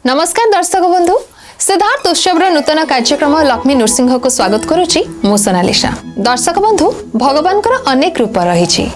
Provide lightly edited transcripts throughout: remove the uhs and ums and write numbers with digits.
नमस्कार दर्शक बंधु सिद्धार्थ उत्सव नूतन कार्यक्रम लक्ष्मी नृसिंह को स्वागत करुच्ची मु सोनालिसा। दर्शक बंधु भगवान अनेक रूप रही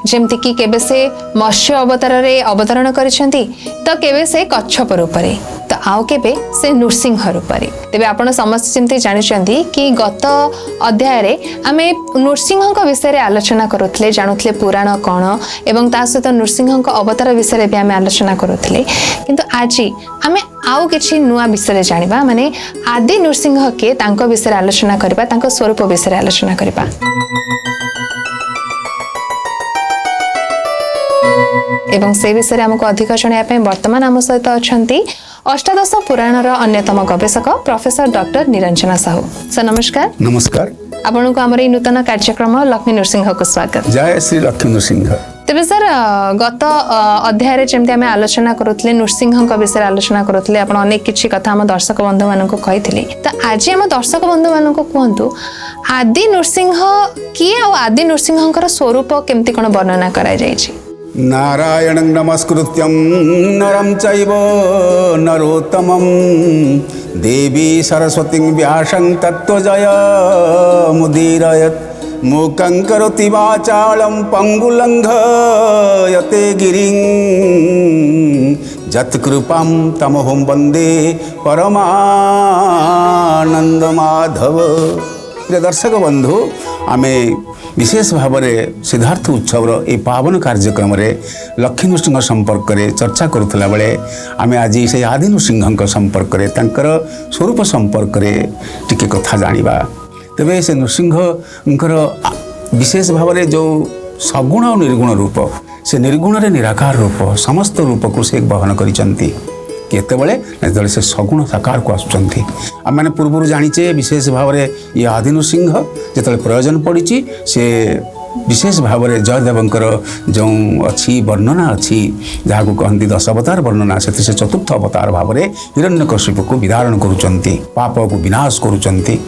जमती कि केबे से मत्स्य अवतार रे अवतरण करिसेंती तो केबे से कच्छप रूप रे तो आउ केबे से नृसिंह रूप रे। तेबे आपण समस्त जमती जानिचंती कि गत अध्याय रे आमे नृसिंह विषय रे आलोचना करुथले जानुथले पुराण कौन एवं ता सहित नृसिंह अवतार विषय रे भी आमे आलोचना करुथले किंतु आज आमे आउ किछि नुआ विषय जानिबा माने आदि नृसिंह के तांको विषय आलोचना करबा तांको स्वरूप विषय आलोचना करबा। एवं से विषय हमको अधिक जणाया वर्तमान आम सहित अछंती अष्टादश पुराणर अन्यतम गवेषक professor doctor Niranjana Sahu. Sir नमस्कार। नमस्कार। आपन को हमर नूतन कार्यक्रम लक्ष्मी नृसिंह को स्वागत। जय श्री लक्ष्मी नृसिंह। तेबे सर गत अध्याय जमती आम आलोचना करुले नृसिंह विषय आलोचना करुले आप अनेक किसी कथा आम दर्शक बंधु मान कही तो आज आम दर्शक बंधु मान कहतु आदि नृसिंह किए आदि नृसिंह स्वरूप केमती कौन वर्णना करा जायछि। नारायण नमस्कृत्यं नरं चैव नरोत्तमं देवी सरस्वती व्यासं तत्त्वजय मुदीरयत् मूकं करोति वाचालं पंगुलंघयते गिरिं यत्कृपां तमहं वन्दे परमानंद माधव। प्रिय दर्शक बंधु आमे विशेष भाव में सिद्धार्थ उत्सव ये पावन कार्यक्रम लक्ष्मी नृसिंह संपर्क में चर्चा करुला बेले आम आज से आदि नृसिंह संपर्क में स्वरूप संपर्क में टिके कथा जानिबा। तेबे से नृसिंह विशेष भाव में जो सगुण और निर्गुण रूप से निर्गुण रे निराकार रूप समस्त रूप को से बहन करिसंती केतबले से सगुण साकार को आसुचंती। आम मैंने पूर्व जानीचे विशेष भाव में ये आदि नृसिंह जिते प्रयोजन पड़ी से विशेष भाव में जयदेवंकर जो अच्छी वर्णना अच्छी जहाँ को कहती दश अवतार वर्णना से चतुर्थ अवतार भाव में हिरण्यकशिपु को विदारण करुचंती पाप को विनाश करुचंती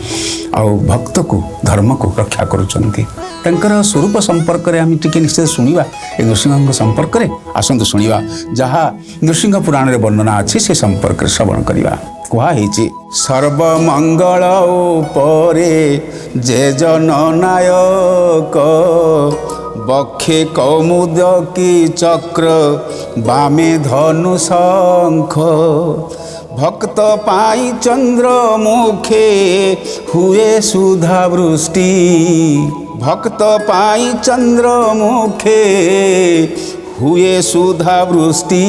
और भक्त को धर्म को रक्षा करुचंती। तंकर स्वरूप संपर्क में आम टिके निश्चय शुणा ए नृसिंह संपर्क में आसतु शुणा जहाँ नृसिंह पुराण में वर्णना अच्छी से संपर्क श्रवण करवा। कहुई सर्वमंगल उपरे जे जन नायक बक्षे कौमुदकी चक्र बामे धनु शंख भक्त पाई चंद्र मुखे हुए सुधा वृष्टि भक्त पाई चंद्र मुखे हुए सुधा वृष्टि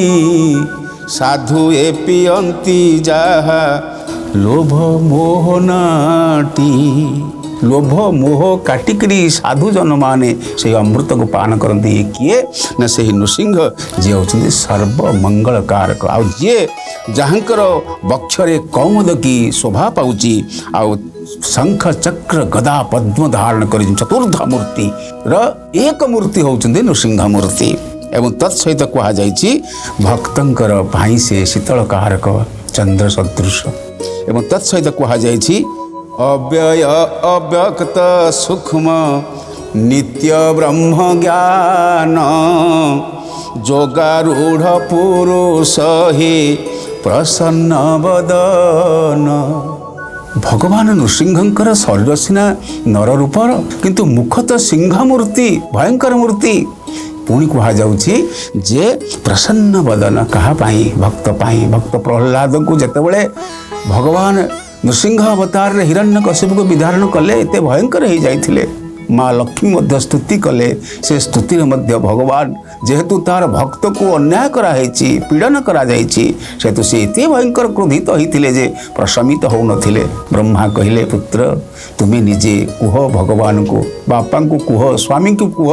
साधु ए पियंती जहा लोभ मोह नाटी लोभ मोह काटिकरी साधु जन माने से अमृत को पान करती किए ना से नृसिंह जी होती सर्वमंगल कारक आ जी जहाँकर वक्षरे कौमुद की शोभा पाउची आ शंख चक्र गदा पद्म धारण कर चतुर्थ मूर्ति एक मूर्ति होती नृसिंह मूर्ति एवं तत्सहित कहुई भक्तंकर भाई से शीतल कारक चंद्र सदृश एवं तत्सहित कहुई अव्यय अव्यक्त सूक्ष्म नित्य ब्रह्म ज्ञान जोगारूढ़ पुरुष ही प्रसन्न वदन। भगवान नृसिंहंकर शरीर सीना नर रूपर किंतु मुख तो सिंह मूर्ति भयंकर मूर्ति पुणी कहुच्छी जे प्रसन्न वदन कहा भक्त भक्त प्रहलाद को जितेबले भगवान नृसिंह अवतार हिरण्यकशिपु को विधारण कले एते भयंकर हो जाइथिले माँ लक्ष्मी मध्य स्तुति कले से स्तुति मध्य भगवान जेहेतु तार भक्त को अन्याय कराई पीड़न करा सेतु से एते भयंकर क्रोधित होते जे प्रशमित हो नथिले। ब्रह्मा कहले पुत्र तुम्हें निजे कुह भगवान को बापा को कुह स्वामी को कुह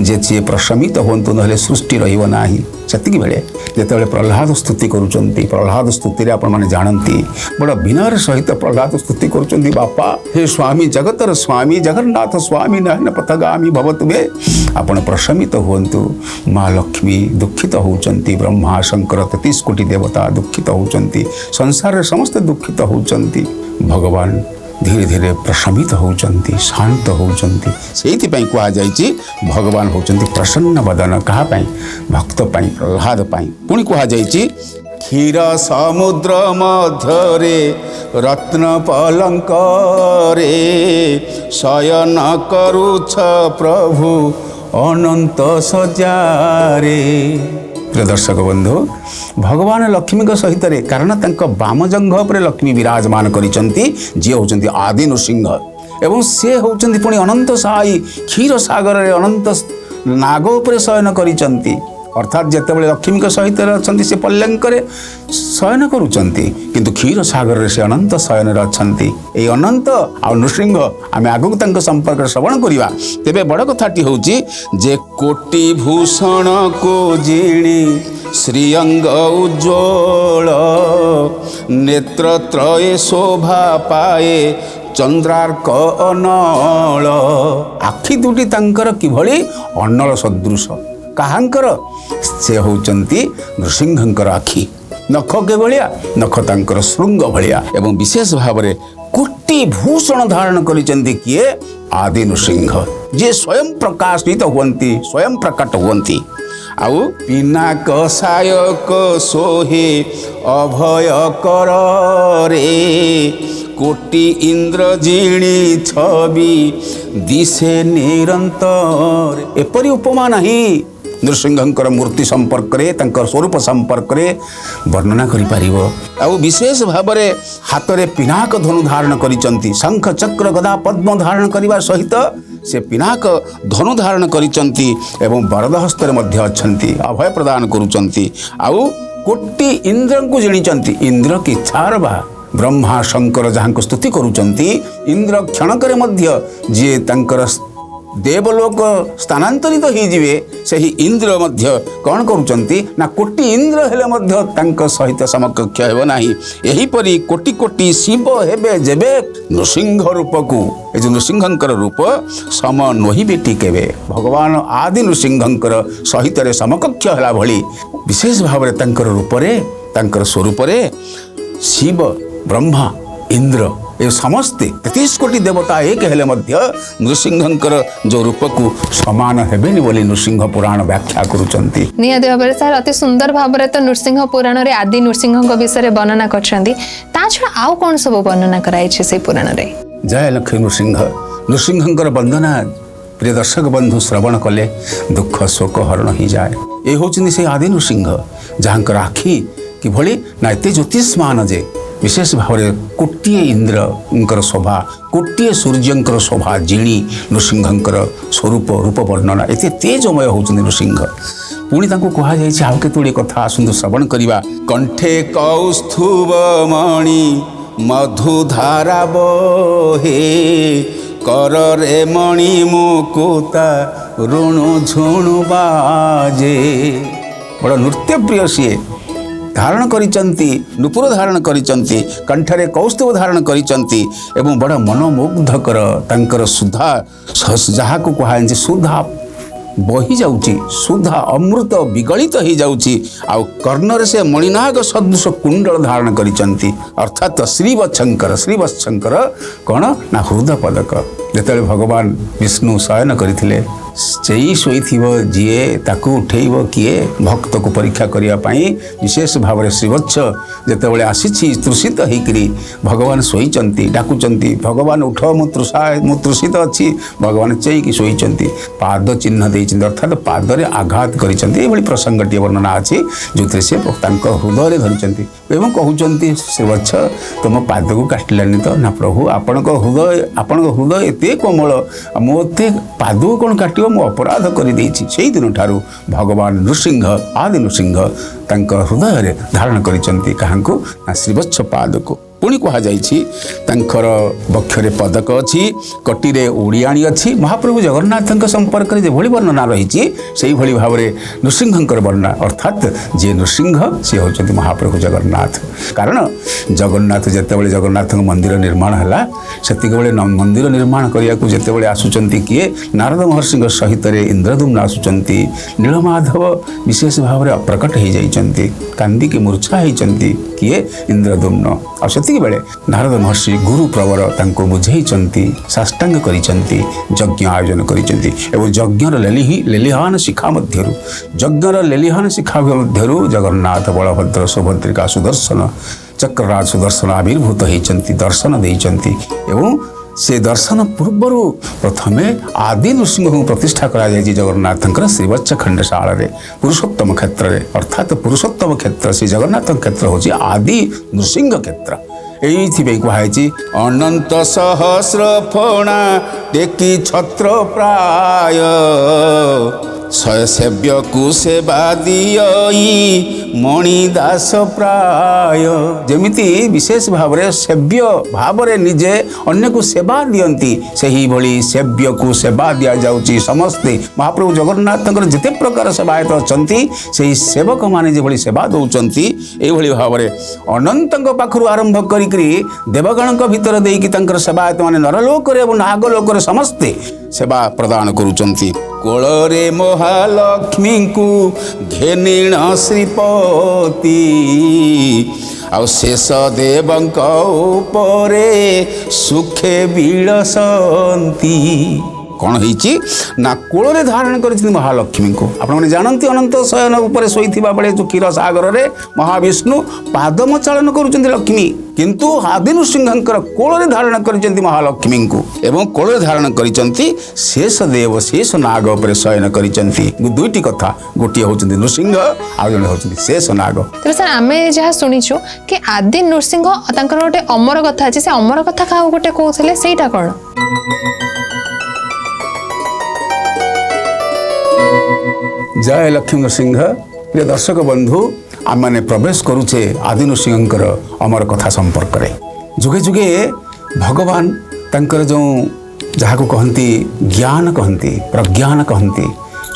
जे सी प्रशमित हूँ ना सृष्टि रहा सेतिक बेले जिते प्रहलाद स्तुति करुचंती प्रहलाद स्तुति आप जानती बड़ विनयर सहित प्रहलाद स्तुति करुचंती बापा हे स्वामी जगतर स्वामी जगन्नाथ स्वामी नयन पथगामी भवतु वे आपण प्रशमित हुंतु। माँ लक्ष्मी दुखित होउचंती ब्रह्मा शंकर 33 कोटी देवता दुखित होउचंती संसार समस्त दुखित होउचंती भगवान धीरे धीरे प्रशमित होउचंती शांत होउचंती सेति पई कहा जायछि भगवान होउचंती प्रसन्न वदन कहा पई भक्त पई प्रहलाद पई पुणी कहा जायछि क्षीर समुद्र मध्यरे रत्न पलंकरे शयन करुछ प्रभु अनंत सजारे। प्रिय दर्शक बंधु भगवान लक्ष्मी सहित कारण तांको बामजंघ पर लक्ष्मी विराजमान करिसंती जे होचंती आदि नृसिंह एवं से होचंती पुणी अनंत सहायी क्षीर सागर रे अनंत नाग उपर शयन करिसंती अर्थात जितेबाला लक्ष्मी सहित अच्छा से पल्लंकर शयन करुँचे किंतु क्षीर सागर से अनंत शयन अच्छा ये अनंत आ नृसिंह आम आगक तक संपर्क श्रवण करवा तेरे बड़ कथाटी हूँ जे कोटि भूषण को जिणी श्रीअंग उज्ज्वल नेत्रत्रये शोभा पाए चंद्रार्क अनल आखि दुटी तांकर किभली अनल सदृश काहांकर से होचंती नृसिंहंकर आखि नख के भलिया नख तांकर श्रृंग भलिया एवं विशेष भाव में कोटि भूषण धारण करिसंती किए आदि नृसिंह जे स्वयं प्रकाशित हुअन्ति स्वयं प्रकट हुअन्ति आउ पिनाक सायक सोहे अभय कर रे कोटि इंद्रजिणी छवि दिशे निरंतर एपरि उपमा नहीं नृसिंहंकर मूर्ति संपर्क रे तांकर स्वरूप संपर्क रे वर्णना करि पारिबो आउ विशेष भाव में हाथ रे पिनाक धनु धारण करिसंती शंख चक्र गदा पद्म धारण करिवा सहित से पिनाक धनु धारण करिसंती एवं वरद हस्त रे मध्य अछंती अभय प्रदान करूचंती आउ कोटि इंद्र को जिणिचंती इंद्र की इच्छार बा ब्रह्मा शंकर जहाँ को स्तुति करूचंती इंद्र क्षणकर मध्य जे तांकर देवलोक स्थानांतरित हो जिवे सही इंद्र मध्य कौन करूचंती ना कोटि इंद्र हेले मध्य तांक सहित समकक्ष हेबो नाही एही परी कोटि कोटि शिव हेबे जेबे नृसिंह रूप को ए जो नृसिंहंकर रूप सम नोही बेटी केबे भगवान आदि नृसिंहंकर सहित रे समकक्ष हला भली विशेष भाव रे तांकर रूप रे तांकर स्वरूप रे शिव ब्रह्मा इंद्र ये समस्ते 33 कोटि देवता एक हेले मध्य नृसिंहंकर जो रूप को समान हेबेनि बोली नृसिंह पुराण व्याख्या करूचंती निहाती भाबरे सर अति सुंदर भाबरे तो नृसिंह पुराण रे आदि नृसिंह विषय वर्णना करछंती ता छडा आउ कोन सब वर्णना कराई छै से पुराण रे। जय लक्ष्मी नृसिंह नृसिंहंकर वंदना प्रिय दर्शक बंधु श्रवण कले दुख शोक हरण ही जाए ये होचनी से आदि नृसिंह जहाँकर आखि किभली ना एते ज्योतिष्मान जे विशेष भाव में कोटिए इंद्र शोभा कोटिए सूर्यंकर शोभा जिणी नृसिंहंकर स्वरूप रूप वर्णना एते तेजमय होचनी नृसिंह पुणी तांको कहा जाय छै आउ केतोडी कथा आसंतु श्रवण करिवा कंठे कौस्तुभ मणि मधुधारा बहे कर रे मणि मुकुता ऋणु झुणु बाजे बड़ नृत्य प्रिय सीए धारण करिचंती नुपुर धारण करिचंती कंठरे कौस्तुभ धारण करिचंती एवं बड़ मनोमुग्धकर तांकर सुधा जहाँ को कहा सुधा बही जाउची सुधा अमृत विगलित हो जाउची आउ कर्णर से मणिनाग सदृश कुंडल धारण करिचंती अर्थात श्रीवत्संकर कौन ना हृदय पदक जेतले भगवान विष्णु शयन करथिले सेई शोइथिबो जिए ताकू उठेइबो किए भक्त को परीक्षा करिया पाई विशेष भाव में श्रीवत्स जेतेबेले आसीछि तृषित होइकरी भगवान शोइचंती डाकुचंती भगवान उठ मु तृषित अछि भगवान चेईकी शोइचंती पाद चिन्ह देइचंती अर्थात पादरे आघात करिचंती एभली प्रसंगटी वर्णना अछि जोथे से तांक हृदय धरिचंती एवं कहउचंती श्रीवत्स तुम पाद को काटिलानी तो ना प्रभु आपणक हृदय एते कोमल मोते पाद को कोन काटि मु अपराध कर दिन ठारू भगवान नृसिंह आदि नृसिंह तांकर हृदय धारण करिचंती काहांकु ना श्रीवत्स पाद को पुणी कह जाकर बक्षरे पदक अच्छी कटिरे ओडियाणी अच्छी महाप्रभु जगन्नाथ संपर्क में जो वर्णना रही से भाव में नृसिंहंकर वर्णना अर्थात जे नृसिंह सी होती महाप्रभु जगन्नाथ कारण जगन्नाथ जितेबाला जगन्नाथ मंदिर निर्माण है से मंदिर निर्माण करने को जितेबाला आसुंच किए नारद महर्षि सहित इंद्रदुम्न आसुंच नीलमाधव विशेष भाव में प्रकट हो जाती कांदी की मूर्छा होती किए इंद्रदुम्न ଆଉ ସେତିକି ବେଳେ ନାରଦ ମହର୍ଷି ଗୁରୁ ପ୍ରବର ତାଙ୍କୁ ବୁଝେଇଛନ୍ତି, ସାଷ୍ଟାଙ୍ଗ କରିଛନ୍ତି, ଯଜ୍ଞ ଆୟୋଜନ କରିଛନ୍ତି ଏବଂ ଯଜ୍ଞର ଲେଲିହାନ ଶିଖା ମଧ୍ୟରୁ ଜଗନ୍ନାଥ ବଳଭଦ୍ର ସୁଭଦ୍ରିକା ସୁଦର୍ଶନ ଚକ୍ରରାଜ ସୁଦର୍ଶନ ଆବିର୍ଭୂତ ହେଇଛନ୍ତି, ଦର୍ଶନ ଦେଇଛନ୍ତି ଏବଂ ସେ ଦର୍ଶନ ପୂର୍ବରୁ ପ୍ରଥମେ ଆଦି ନୃସିଂହଙ୍କୁ ପ୍ରତିଷ୍ଠା କରାଯାଇଛି ଜଗନ୍ନାଥଙ୍କର ଶ୍ରୀବତ୍ସ ଖଣ୍ଡଶାଳରେ ପୁରୁଷୋତ୍ତମ କ୍ଷେତ୍ରରେ, ଅର୍ଥାତ୍ ପୁରୁଷୋତ୍ତମ କ୍ଷେତ୍ର ଶ୍ରୀ ଜଗନ୍ନାଥଙ୍କ କ୍ଷେତ୍ର ହେଉଛି ଆଦି ନୃସିଂହ କ୍ଷେତ୍ର। এইথিপাই কুହାଯାଇଛି ଅନନ୍ତ ସହସ୍ର ଫଣା ଟେକି ଛତ୍ର ପ୍ରାୟ ସେବ୍ୟକୁ ସେବା ଦିଅଇ ମଣି ଦାସ ପ୍ରାୟ। ଯେମିତି ବିଶେଷ ଭାବରେ ସେବ୍ୟ ଭାବରେ ନିଜେ ଅନ୍ୟକୁ ସେବା ଦିଅନ୍ତି, ସେହିଭଳି ସେବ୍ୟକୁ ସେବା ଦିଆଯାଉଛି। ସମସ୍ତେ ମହାପ୍ରଭୁ ଜଗନ୍ନାଥଙ୍କର ଯେତେ ପ୍ରକାର ସେବାୟତ ଅଛନ୍ତି ସେହି ସେବକମାନେ ଯେଭଳି ସେବା ଦେଉଛନ୍ତି, ଏଇଭଳି ଭାବରେ ଅନନ୍ତଙ୍କ ପାଖରୁ ଆରମ୍ଭ କରିକି ଦେବଗଣଙ୍କ ଭିତରେ ଦେଇକି ତାଙ୍କର ସେବାୟତ ମାନେ ନରଲୋକରେ ଏବଂ ନାଗଲୋକରେ ସମସ୍ତେ ସେବା ପ୍ରଦାନ କରୁଛନ୍ତି। କୋଳରେ ମହାଲକ୍ଷ୍ମୀଙ୍କୁ ଘେନିଣ ଶ୍ରୀପତି ଆଉ ଶେଷ ଦେବଙ୍କ ଉପରେ ସୁଖେ ବିଳସନ୍ତି। କ'ଣ ହେଇଛି ନା କୋଳରେ ଧାରଣ କରିଛନ୍ତି ମହାଲକ୍ଷ୍ମୀଙ୍କୁ। ଆପଣମାନେ ଜାଣନ୍ତି ଅନନ୍ତ ଶୟନ ଉପରେ ଶୋଇଥିବା ବେଳେ ଯେଉଁ କ୍ଷୀର ସାଗରରେ ମହାବିଷ୍ଣୁ ପାଦମଚାଳନ କରୁଛନ୍ତି ଲକ୍ଷ୍ମୀ, କିନ୍ତୁ ଆଦି ନୃସିଂହଙ୍କର କୋଳରେ ଧାରଣ କରିଛନ୍ତି ମହାଲକ୍ଷ୍ମୀଙ୍କୁ ଏବଂ କୋଳରେ ଧାରଣ କରିଛନ୍ତି ଶେଷ ଦେବ ଶେଷ ନାଗ ଉପରେ ଶୟନ କରିଛନ୍ତି। ଦୁଇଟି କଥା, ଗୋଟିଏ ହେଉଛନ୍ତି ନୃସିଂହ ଆଉ ଜଣେ ହେଉଛନ୍ତି ଶେଷ ନାଗ। ତେବେ ସାର୍ ଆମେ ଯାହା ଶୁଣିଛୁ କି ଆଦି ନୃସିଂହ ତାଙ୍କର ଗୋଟେ ଅମର କଥା ଅଛି, ସେ ଅମର କଥା କାହାକୁ ଗୋଟେ କହୁଥିଲେ, ସେଇଟା କ'ଣ? ଜୟ ଲକ୍ଷ୍ମୀ ନୃସିଂହ। ପ୍ରିୟ ଦର୍ଶକ ବନ୍ଧୁ, ଆମମାନେ ପ୍ରବେଶ କରୁଛେ ଆଦି ନୃସିଂହଙ୍କର ଅମର କଥା ସମ୍ପର୍କରେ। ଯୁଗେ ଯୁଗେ ଭଗବାନ ତାଙ୍କର ଯେଉଁ ଯାହାକୁ କହନ୍ତି ଜ୍ଞାନ କହନ୍ତି, ପ୍ରଜ୍ଞାନ କହନ୍ତି,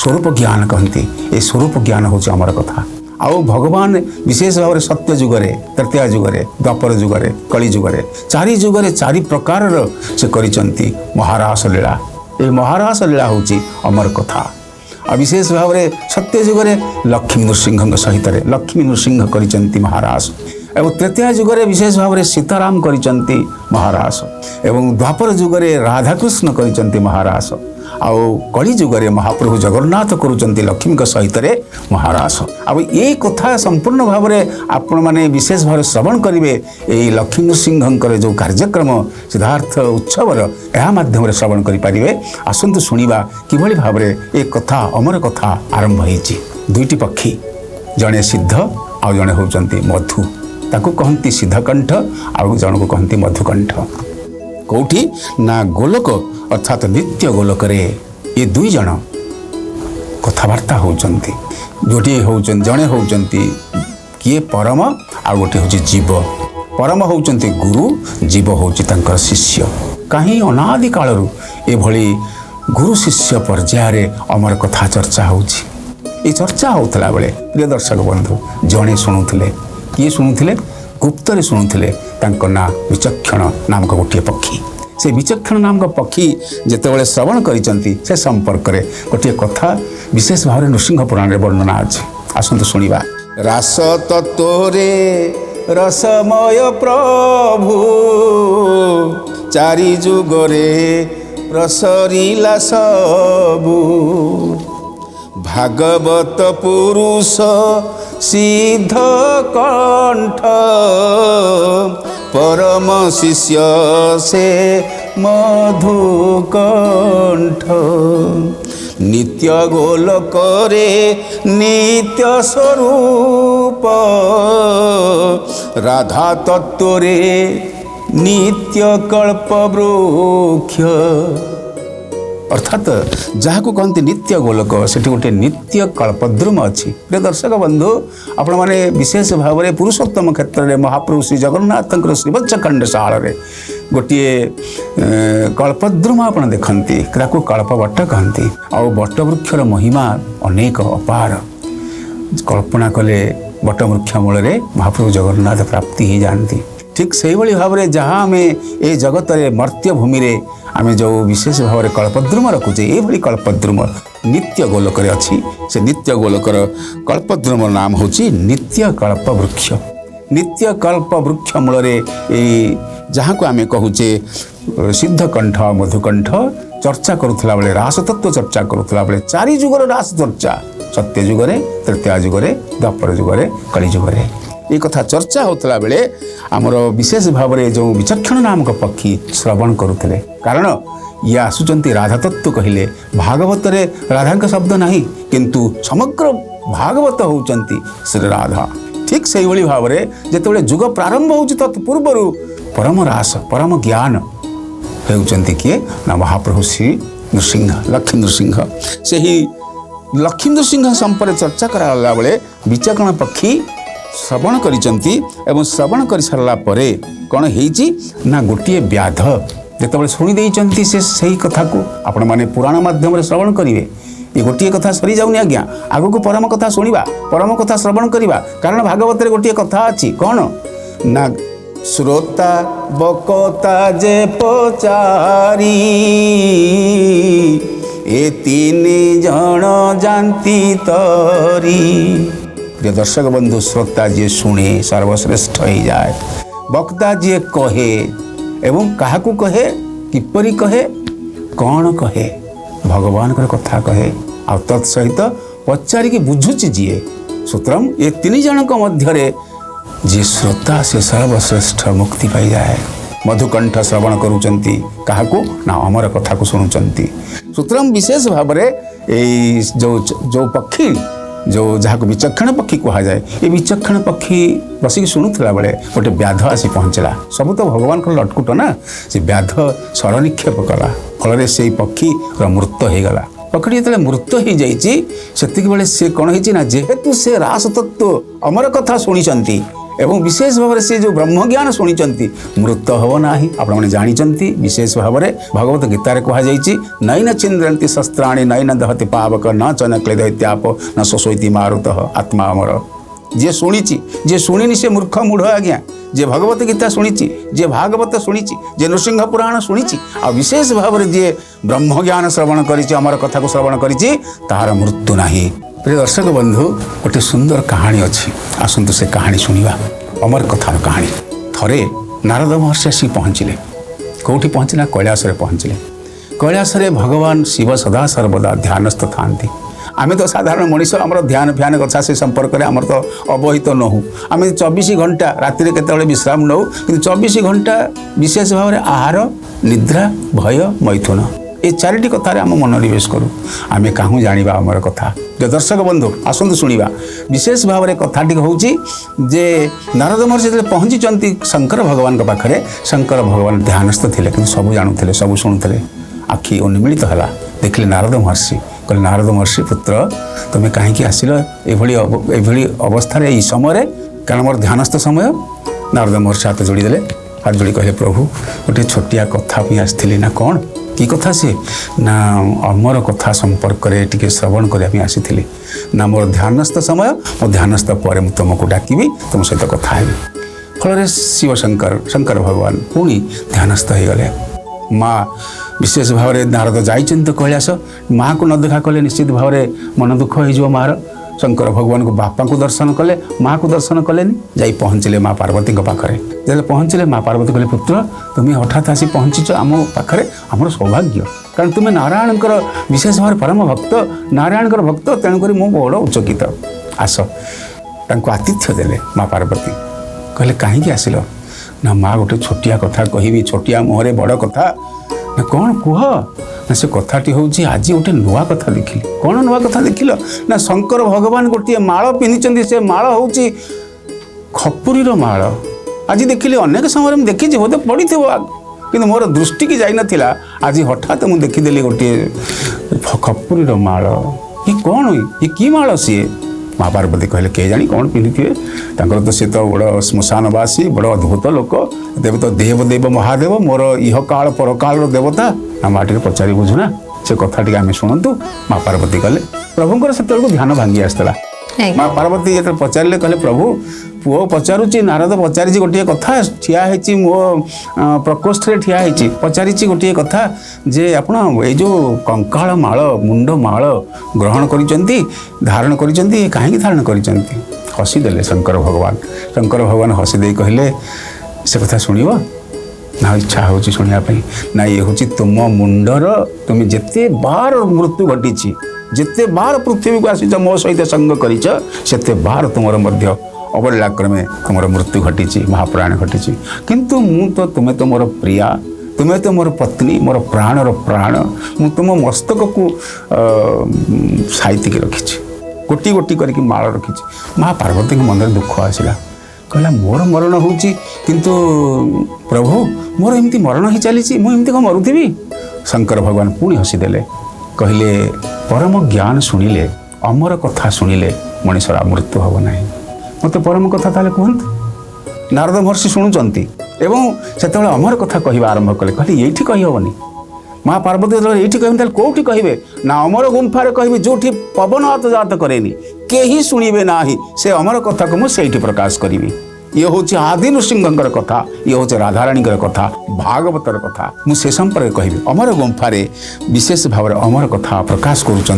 ସ୍ୱରୂପ ଜ୍ଞାନ କହନ୍ତି, ଏ ସ୍ୱରୂପ ଜ୍ଞାନ ହେଉଛି ଅମର କଥା। ଆଉ ଭଗବାନ ବିଶେଷ ଭାବରେ ସତ୍ୟ ଯୁଗରେ, ତ୍ରେତୟା ଯୁଗରେ, ଦ୍ୱାପର ଯୁଗରେ, କଳି ଯୁଗରେ, ଚାରି ଯୁଗରେ ଚାରି ପ୍ରକାରର ସେ କରିଛନ୍ତି ମହାରାସ ଲୀଳା। ଏ ମହାରାସ ଲୀଳା ହେଉଛି ଅମର କଥା। ଆଉ ବିଶେଷ ଭାବରେ ସତ୍ୟ ଯୁଗରେ ଲକ୍ଷ୍ମୀ ନୃସିଂହଙ୍କ ସହିତରେ ଲକ୍ଷ୍ମୀ ନୃସିଂହ କରିଛନ୍ତି ମହାରାସ ଏବଂ ତ୍ରେତୟା ଯୁଗରେ ବିଶେଷ ଭାବରେ ସୀତାରାମ କରିଛନ୍ତି ମହାରାସ ଏବଂ ଦ୍ୱାପର ଯୁଗରେ ରାଧାକୃଷ୍ଣ କରିଛନ୍ତି ମହାରାସ ଆଉ କଳି ଯୁଗରେ ମହାପ୍ରଭୁ ଜଗନ୍ନାଥ କରୁଛନ୍ତି ଲକ୍ଷ୍ମୀଙ୍କ ସହିତରେ ମହାରାସ। ଆଉ ଏଇ କଥା ସମ୍ପୂର୍ଣ୍ଣ ଭାବରେ ଆପଣମାନେ ବିଶେଷ ଭାବରେ ଶ୍ରବଣ କରିବେ ଏହି ଲକ୍ଷ୍ମୀ ନୃସିଂହଙ୍କର ଯେଉଁ କାର୍ଯ୍ୟକ୍ରମ ସିଦ୍ଧାର୍ଥ ଉତ୍ସବର, ଏହା ମାଧ୍ୟମରେ ଶ୍ରବଣ କରିପାରିବେ। ଆସନ୍ତୁ ଶୁଣିବା କିଭଳି ଭାବରେ ଏ କଥା ଅମର କଥା ଆରମ୍ଭ ହେଇଛି। ଦୁଇଟି ପକ୍ଷୀ, ଜଣେ ସିଦ୍ଧ ଆଉ ଜଣେ ହେଉଛନ୍ତି ମଧୁ। ତାକୁ କହନ୍ତି ସିଦ୍ଧକଣ୍ଠ ଆଉ ଜଣକୁ କହନ୍ତି ମଧୁକଣ୍ଠ। କେଉଁଠି ନା ଗୋଲୋକ ଅର୍ଥାତ୍ ନିତ୍ୟ ଗୋଲୋକରେ ଏ ଦୁଇ ଜଣ କଥାବାର୍ତ୍ତା ହେଉଛନ୍ତି। ଜଣେ ହେଉଛନ୍ତି କିଏ ପରମ ଆଉ ଗୋଟିଏ ହେଉଛି ଜୀବ। ପରମ ହେଉଛନ୍ତି ଗୁରୁ, ଜୀବ ହେଉଛି ତାଙ୍କର ଶିଷ୍ୟ। କାହିଁ ଅନାଦି କାଳରୁ ଏଭଳି ଗୁରୁ ଶିଷ୍ୟ ପର୍ଯ୍ୟାୟରେ ଅମର କଥା ଚର୍ଚ୍ଚା ହେଉଛି। ଏ ଚର୍ଚ୍ଚା ହେଉଥିଲା ବେଳେ ପ୍ରିୟ ଦର୍ଶକ ବନ୍ଧୁ ଜଣେ ଶୁଣୁଥିଲେ। କିଏ ଶୁଣୁଥିଲେ? ଗୁପ୍ତରେ ଶୁଣୁଥିଲେ। ତାଙ୍କ ନାଁ ବିଚକ୍ଷଣ ନାମକ ଗୋଟିଏ ପକ୍ଷୀ। ସେ ବିଚକ୍ଷଣ ନାମକ ପକ୍ଷୀ ଯେତେବେଳେ ଶ୍ରବଣ କରିଛନ୍ତି ସେ ସମ୍ପର୍କରେ ଗୋଟିଏ କଥା ବିଶେଷ ଭାବରେ ନୃସିଂହ ପୁରାଣରେ ବର୍ଣ୍ଣନା ଅଛି। ଆସନ୍ତୁ ଶୁଣିବା। ରାସ ତତ୍ତ୍ୱରେ ରସମୟ ପ୍ରଭୁ ଚାରି ଯୁଗରେ ପ୍ରସରିଲା ସବୁ ଭାଗବତ ପୁରୁଷ ସିଦ୍ଧ କଣ୍ଠ ପରମ ଶିଷ୍ୟ ସେ ମଧୁକଣ୍ଠ ନିତ୍ୟ ଗୋଲକରେ ନିତ୍ୟ ସ୍ୱରୂପ ରାଧା ତତ୍ତ୍ୱରେ ନିତ୍ୟ କଳ୍ପ ବୃକ୍ଷ। ଅର୍ଥାତ୍ ଯାହାକୁ କହନ୍ତି ନିତ୍ୟ ଗୋଲକ, ସେଠି ଗୋଟିଏ ନିତ୍ୟ କଳ୍ପଦ୍ରୁମ ଅଛି। ପ୍ରିୟ ଦର୍ଶକ ବନ୍ଧୁ, ଆପଣମାନେ ବିଶେଷ ଭାବରେ ପୁରୁଷୋତ୍ତମ କ୍ଷେତ୍ରରେ ମହାପ୍ରଭୁ ଶ୍ରୀ ଜଗନ୍ନାଥଙ୍କର ଶ୍ରୀବତ୍ସ ଖଣ୍ଡଶାଳରେ ଗୋଟିଏ କଳ୍ପଦ୍ରୁମ ଆପଣ ଦେଖନ୍ତି, ତାକୁ କଳ୍ପବଟ କହନ୍ତି। ଆଉ ବଟବୃକ୍ଷର ମହିମା ଅନେକ ଅପାର। କଳ୍ପନା କଲେ ବଟବୃକ୍ଷ ମୂଳରେ ମହାପ୍ରଭୁ ଜଗନ୍ନାଥ ପ୍ରାପ୍ତି ହେଇଯାଆନ୍ତି। ଠିକ୍ ସେଇଭଳି ଭାବରେ ଯାହା ଆମେ ଏ ଜଗତରେ ମର୍ତ୍ତ୍ୟ ଭୂମିରେ ଆମେ ଯେଉଁ ବିଶେଷ ଭାବରେ କଳ୍ପଦ୍ରୁମ ରଖୁଛେ, ଏଇଭଳି କଳ୍ପଦ୍ରୁମ ନିତ୍ୟ ଗୋଲକରେ ଅଛି। ସେ ନିତ୍ୟ ଗୋଲକର କଳ୍ପଦ୍ରୁମର ନାମ ହେଉଛି ନିତ୍ୟ କଳ୍ପ ବୃକ୍ଷ। नित्यकल्प वृक्ष मूल जहाँ को आम कहूचे सिद्धकंठ मधुकंठ चर्चा करुला बेले रासतत्व चर्चा करुला बेले चारि जुगर रास चर्चा सत्य जुगरे तृतीय जुगरे द्वापर जुगरे कली जुगरे ये कथा चर्चा होता बेले आमर विशेष भाव में जो विचक्षण नामक पक्षी श्रवण करुले कारण ये आसुचंती राधा तत्व कहले भागवत रे राधा का शब्द नहीं किंतु समग्र भागवत होउचंती श्री राधा ठीक से भाव में जिते जुग प्रारंभ हो तत्पूर्व परम रास परम ज्ञान होउचंती किए ना महाप्रभु श्री नृसिंह लक्ष्मी नृसिंह से ही लक्ष्मी नृसिंह संपर्क चर्चा करा बेले विचक्षण पक्षी श्रवण करिसंती एवं श्रवण कर सारा पर कौन होइछि ना गोटे व्याध जिते शुणी देइचंती से सही कथा को आपण माने पुराण माध्यम श्रवण करिवे ये गोटे कथा सरी जाऊनी आज्ञा आगु को परम कथा शुणा परम कथा श्रवण करवा कारण भागवत रे गोटे कथा अछि कौन ना श्रोता बकता जे पचारी ए तीन जन जानती तरी प्रिय दर्शक बंधु श्रोता जी शुणे सर्वश्रेष्ठ हो जाए वक्ता जी कहे एवं क्या कहे किपरि कहे कौन कहे भगवान कथा कहे आ तत्सहित पचारिकी बुझुची जी सूत्रम ये तीन जनक मध्य जी श्रोता से सर्वश्रेष्ठ मुक्ति पाई जाए मधुकंठ श्रवण करुचंती काहाकू ना अमर कथा को शुणुचंती सूत्रम विशेष भाव में जो पक्षी जो जहाँ को विचक्षण पक्षी कह जाए ये विचक्षण पक्षी बसिक शुणुला बेले गोटे व्याध आसी पहुँचला सब तो भगवान को लटकुट ना से व्याध स्वर निक्षेप कला फल से पक्षी मृत्य हो गला पक्षी जो मृत्य हो जाती बेले सी कौन हो जेहेतु से रास तत्व अमर कथा शुणी एवं विशेष भाव में से जो ब्रह्मज्ञान शुणी मृत हम ना आपने जानते विशेष भाव में भगवत गीतार कहुई नैन छिंद्रंती शस्त्राणी नैन दहति पावक न चन क्लेदत्याप न शोषयति मारुत आत्मा अमर जे शुणी जे शुणी से मूर्ख मूढ़ आज्ञा जे भगवत गीता शुणी जे भागवत शुणी जे नृसिंह पुराण शुणी आ विशेष भाव में जे ब्रह्मज्ञान श्रवण कर अमर कथा को श्रवण कर मृत्यु नहीं। प्रिय दर्शक बंधु गोटे सुंदर कहानी अच्छी आसतु से कहानी शुणा अमर कथार कहानी थरे नारद महर्षि आसी पहुँचले कौटी पहुँचला कैलास पहुँचले कैलास भगवान शिव सदा सर्वदा ध्यानस्थ था आम तो साधारण मनीष आम ध्यान फ्यान कथा से संपर्क में आम तो अवहित नहु आम 24 घंटा राति केतबेले विश्राम नौ कि 24 घंटा विशेष भाव में आहार निद्रा भय मैथुन ये चारिटी कथार आम मनोनिवेश करूँ आम कहूँ जाना आमर कथा जो दर्शक बंधु आसतु शुणा विशेष भाव में कथाटी हूँ जे नारद महर्षि जो पहुँची शंकर भगवान पाखे शंकर भगवान ध्यानस्थ थे कि सब जानूले सब शुणुले आखि उन्मिलित है देखिले नारद महर्षि कहले नारद महर्षि पुत्र तुम्हें कहीं आसिल ये अवस्था ये समय कारण मोर ध्यानस्थ समय नारद महर्षि हाथ जोड़ीदे हाथ जोड़ी कहले प्रभु गोटे छोटिया कथा आसती ना कौन कि कथा सी ना अमर कथा संपर्क में टी श्रवण करने आसी ना मोर ध्यानस्थ समय मो ध्यानस्थ पर तुमको डाकबी तुम सहित कथा हेबी फल शिव शंकर भगवान पुणी ध्यानस्थ हो गले माँ विशेष भाव में नारद जाइछन तो कैलास माँ को न देखा कले निश्चित भाव में मन दुख हो मार शंकर भगवान को बापा को दर्शन कले माँ को दर्शन कले जाई पहुँचले माँ पार्वती पाखे जब पहुँचले माँ पार्वती कहले पुत्र तुम्हें हठात आसी पहुँचीच आम पाखे आमर सौभाग्य कारण तुम्हें नारायण विशेष भाव परम भक्त नारायण भक्त तेणुक मु बड़ उच्चकित आस आतिथ्य देले माँ पार्वती कहले कहीं आसिल ना माँ गोटे छोटिया कथा कहबी छोटिया मुहरे बड़ कथा ना कौन कह ना से कथाटी हूँ आज गोटे नुआ कथा देखिली कौन नुआ कथा देखिल ना शंकर भगवान गोटे माଳ पिंधि से माळ हूँ खपुरीर माळ आज देखिली अनेक समय देखी बोधे पड़ी कि मोर दृष्टि की जाइनथिला आज हठात मुझे देखीदेली गोटे खपुरीर माळ ये कौन ये कि माळ सी माँ पार्वती कहले के जानी कौन पिंधि तो सी तो बड़ श्मशानवासी बड़ अद्भुत लोक देव तो देवदेव महादेव मोर इह काल पर काल देवता ना माटी पचारि बुझुना से कथा आम शुणु माँ पार्वती कहले प्रभुंर से ध्यान भांगी आसला माँ पार्वती जो पचारे कहले प्रभु पुओ पचारुची नारद पचारि गोटे कथा ठिया है मो प्रकोष्ठ में ठिया है पचारि गोटे कथा जे आपण ये जो कंकाल माळ मुंड माळ ग्रहण करिसेंती धारण करिसेंती कहीं धारण करिसेंती हसीदे शंकर भगवान हसीदे कहले से कथा शुणव ना इच्छा हो शुणापी ना ये हूँ तुम मुंडर तुम जिते बार मृत्यु घटी जिते बार पृथ्वी को आसी मो सहित संग करते बार तुम अवहेला क्रमे तुम मृत्यु घटी महाप्राण घटी किंतु मु तो तुम्हें तो मोर प्रिया तुम्हें तो मोर पत्नी मोर प्राणर प्राण मु तुम मस्तक को साइतिक रखी गोटी गोटी करके माल रखी महापार्वती मन में दुख आसला कहला मोर मरण होची किंतु प्रभु मोर एमती मरण ही चली मुझे कौन मरुथी शंकर भगवान पुणी हसीदे कहले परम ज्ञान शुणिले अमर कथा शुणिले मनीषर मृत्यु हम ना मत परम कथा ताले कहतु नारद महर्षि शुणुंट एवं से अमर कथा कहवा आरंभ कले कहले ये कहीहबनी माँ पार्वती ये कहते कौटी कहे ना अमर गुंफार कहे जो पवन आतजात करेनि केही शुणिबे ना से अमर कथा को मुझे प्रकाश करी ये हूँ आदि नृसिंह कथा ये हूँ राधाराणी कथा भागवतर कथा मुझे संपर्क कहि अमर गुंफारे विशेष भाव अमर कथा प्रकाश करुँच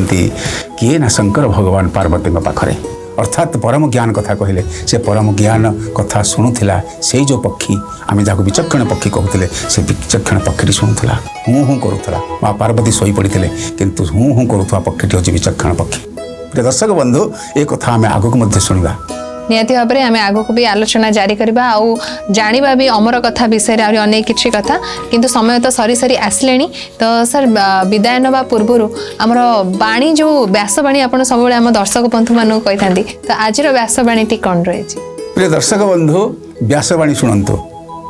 किए ना शंकर भगवान पार्वती पाखरे अर्थात परम ज्ञान कथा कहले से परम ज्ञान कथा शुणुला से जो पक्षी आम जहाँ विचक्षण पक्षी कहते से विचक्षण पक्षी शुणुला हूँ हूँ करुला माँ पार्वती शोई पड़ते किंतु हूँ हूँ करुवा पक्षी हूँ विचक्षण पक्षी प्रिय दर्शक बंधु ये कथा आम आगक शुणा निहाती भाव में आम आग को भी आलोचना जारी करवा आउ जाना भी अमर कथा विषय आहरी अनेक किसी कथा किंतु समय तो सरी सरी आसले तो सर विदाय नवा पूर्वर आमर बाणी जो व्यासवाणी आप सब आम दर्शक बंधु मानक कही था तो आज व्यासवाणी टी कौन रही प्रिय दर्शक बंधु व्यासवाणी शुणु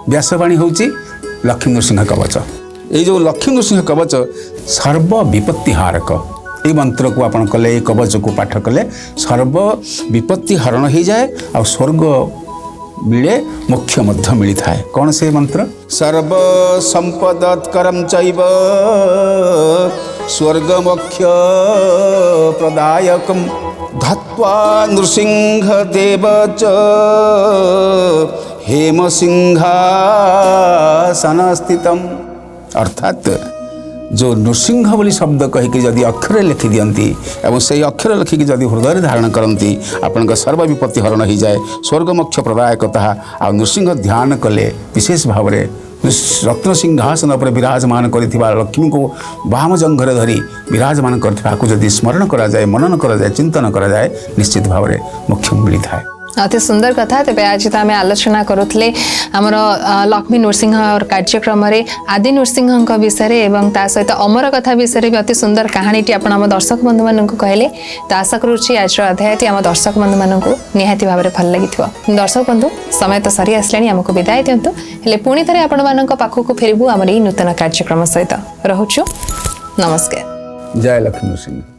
व्यासवाणी हूँ लक्ष्मी नृसिंह कवच ये जो लक्ष्मी नृसिंह कवच सर्व विपत्ति हारक ये मंत्र को आपण कले ये कवच को पाठ कले सर्व विपत्ति हरण हो जाए और स्वर्ग मिले मोक्ष मध्य मिलता है कौन से मंत्र सर्व संपदत्करम चैव स्वर्ग मोक्ष प्रदायकम धत्वा नृसिंह देव च हेम सिंहासन स्थितम अर्थात जो नृसिंह बोली शब्द कहीकि जदि अक्षर लिखि दियंती एवं से अक्षर लिखिकी जदि हृदय धारण करती आपण सर्व विपत्ति हरण हो जाए स्वर्ग मोक्ष प्रदायकता आ नृसिंह ध्यान कले विशेष भाव में रत्न सिंहासन पर विराजमान करथिबा लक्ष्मी को वाम जंघरे धरी विराजमान करथिबा जदि स्मरण करा जाए मनन करा जाए चिंतन करा जाए निश्चित भाव में मोक्ष मिलता है अति सुंदर कथा तेज आज तो आम आलोचना करुले आमर लक्ष्मी नृसिंह कार्यक्रम आदि नृसिंह विषय एवं ता सहित अमर कथा विषय भी अति सुंदर कहानीटी आप दर्शक बंधु मानक कहले तो आशा करुच्ची आज अध्यायटी आम दर्शक बंधु मानक निहाती भाव में भल लगी दर्शक बंधु समय तो सरी आसला आमको विदाय दिंतु हेले पुणी थे आपण पाखक फेरबू आम नूतन कार्यक्रम सहित रोचु नमस्कार जय लक्ष्मी नृसिंह।